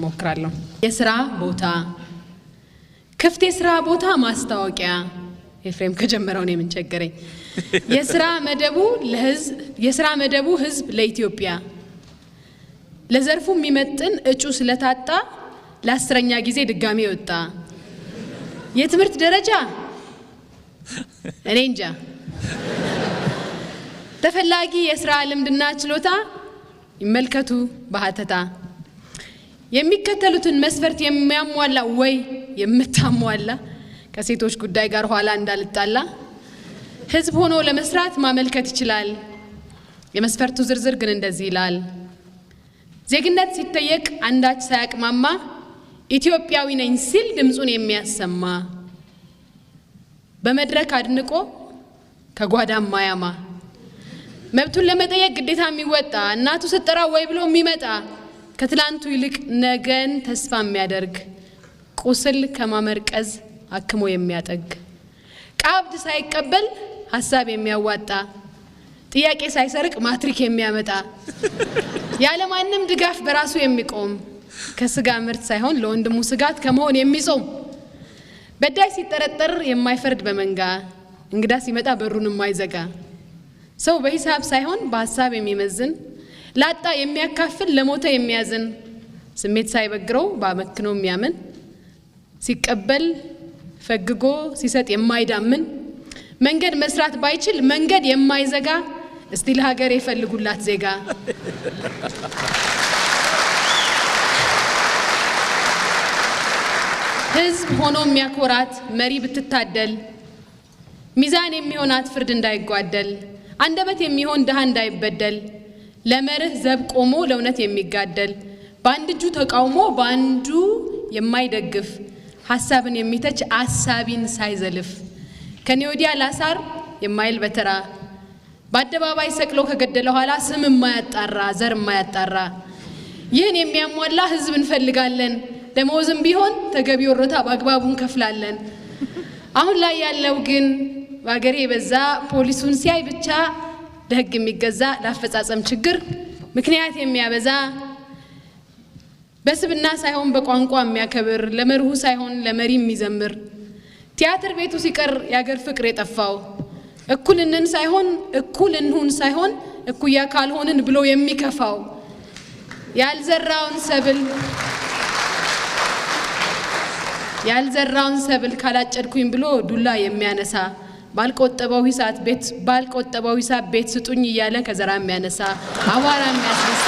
ሞክራለሁ። የሥራ ቦታ ክፍት የሥራ ቦታ ማስታወቂያ ኤፍሬም ከጀመረው ነው የምንቸገረኝ። የሥራ መደቡ ህዝብ ለኢትዮጵያ ለዘርፉ የሚመጥን እጩ ስለታጣ ለ10ኛ ጊዜ ድጋሚ ወጣ። የትምህርት ደረጃ እኔ እንጃ። ተፈላጊ የሥራ ልምድና ችሎታ ይመልከቱ በሐተታ። የሚከተሉትን መስፈርት የሚያሟላ ወይ የምታሟላ ከሴቶች ጉዳይ ጋር ኋላ እንዳልጣላ ህዝብ ሆኖ ለመስራት ማመልከት ይችላል። የመስፈርቱ ዝርዝር ግን እንደዚህ ይላል። ዜግነት ሲጠየቅ አንዳች ሳያቅማማ ኢትዮጵያዊ ነኝ ሲል ድምጹን የሚያሰማ በመድረክ አድንቆ ከጓዳም ማያማ መብቱን ለመጠየቅ ግዴታ የሚወጣ እናቱ ስትጠራ ወይ ብሎ የሚመጣ ከትላንቱ ይልቅ ነገን ተስፋ የሚያደርግ ቁስል ከማመርቀዝ አክሞ የሚያጠግ ቀብድ ሳይቀበል ሐሳብ የሚያዋጣ ጥያቄ ሳይሰርቅ ማትሪክ የሚያመጣ ያለ ማንም ድጋፍ በራሱ የሚቆም ከስጋ ምርት ሳይሆን ለወንድሙ ስጋት ከመሆን የሚጾም በዳይ ሲጠረጠር የማይፈርድ በመንጋ እንግዳ ሲመጣ በሩን የማይዘጋ ሰው በሂሳብ ሳይሆን በሐሳብ የሚመዝን ላጣ የሚያካፍል ለሞተ የሚያዝን ስሜት ሳይበግረው ባመክኖ የሚያምን ሲቀበል ፈግጎ ሲሰጥ የማይዳምን መንገድ መስራት ባይችል መንገድ የማይዘጋ እስቲ ለሀገር የፈልጉላት ዜጋ ህዝብ ሆኖ የሚያኮራት መሪ ብትታደል ሚዛን የሚሆናት ፍርድ እንዳይጓደል አንደበት የሚሆን ደሃ እንዳይበደል ለመርህ ዘብ ቆሞ ለእውነት የሚጋደል በአንድ እጁ ተቃውሞ በአንዱ የማይደግፍ ሐሳብን የሚተች አሳቢን ሳይዘልፍ ከኔ ወዲያ ላሳር የማይል በተራ በአደባባይ ሰቅሎ ከገደለ ኋላ ስም የማያጣራ ዘር የማያጣራ ይህን የሚያሟላ ህዝብ እንፈልጋለን። ደሞዝም ቢሆን ተገቢ ወረታ በአግባቡ እንከፍላለን። አሁን ላይ ያለው ግን በአገሬ በዛ ፖሊሱን ሲያይ ብቻ ለህግ የሚገዛ ለአፈጻጸም ችግር ምክንያት የሚያበዛ በስብና ሳይሆን በቋንቋ የሚያከብር ለመርሁ ሳይሆን ለመሪ የሚዘምር ቲያትር ቤቱ ሲቀር ያገር ፍቅር የጠፋው እኩልንን ሳይሆን እኩልንሁን ሳይሆን እኩያ ካልሆንን ብሎ የሚከፋው ያልዘራውን ሰብል ካላጨድኩኝ ብሎ ዱላ የሚያነሳ ባልቆጠበው ሂሳብ ቤት ስጡኝ እያለ ከዘራ የሚያነሳ አዋራ የሚያስነሳ